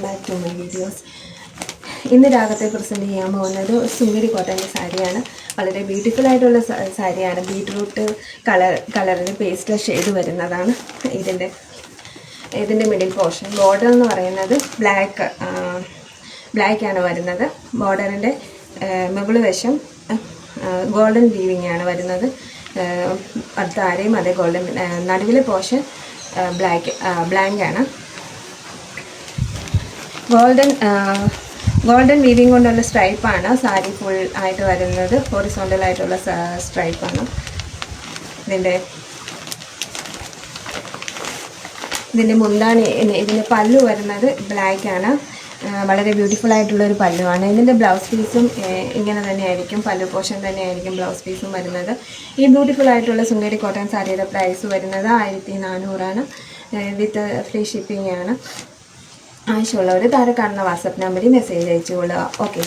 Back to my videos. ഇന്ന് രാഗത്തെ present ചെയ്യാൻ പോകുന്നത് സുന്ദരി കോട്ടൻ്റെ സാരിയാണ്. വളരെ ബ്യൂട്ടിഫുൾ ആയിട്ടുള്ള സാരിയാണ്. ബീട്രൂട്ട് കളറിൽ പേസ്റ്റൽ ഷെയ്ഡ് വരുന്നതാണ് ഇതിൻ്റെ മിഡിൽ പോർഷൻ. ബോർഡർ എന്ന് പറയുന്നത് ബ്ലാക്കാണ് വരുന്നത്. ബോർഡറിൻ്റെ മുകൾ വശം ഗോൾഡൻ വീവിങ് ആണ് വരുന്നത്. അടുത്ത ആരെയും അതേ ഗോൾഡൻ. നടുവിലെ പോർഷൻ ബ്ലാങ്ക് ആണ്. ഗോൾഡൻ വീവിങ് കൊണ്ടുള്ള സ്ട്രൈപ്പാണ് സാരി ഫുൾ ആയിട്ട് വരുന്നത്. ഹൊറിസോണ്ടൽ ആയിട്ടുള്ള സ്ട്രൈപ്പാണ്. ഇതിൻ്റെ മുന്താണി, ഇതിൻ്റെ പല്ലു വരുന്നത് ബ്ലാക്കാണ്. വളരെ ബ്യൂട്ടിഫുൾ ആയിട്ടുള്ളൊരു പല്ലുവാണ്. ഇതിൻ്റെ ബ്ലൗസ് പീസും ഇങ്ങനെ തന്നെയായിരിക്കും. പല്ലു പോർഷൻ തന്നെയായിരിക്കും ബ്ലൗസ് പീസും വരുന്നത്. ഈ ബ്യൂട്ടിഫുൾ ആയിട്ടുള്ള സുന്ദരി കോട്ടൺ സാരിയുടെ പ്രൈസ് വരുന്നത് 1400 വിത്ത് ഫ്രീ ഷിപ്പിംഗ് ആണ്. ആവശ്യമുള്ളവർ താഴെ കാണുന്ന വാട്സപ്പ് നമ്പറിൽ മെസ്സേജ് അയച്ചുകൊള്ളുക. ഓക്കെ.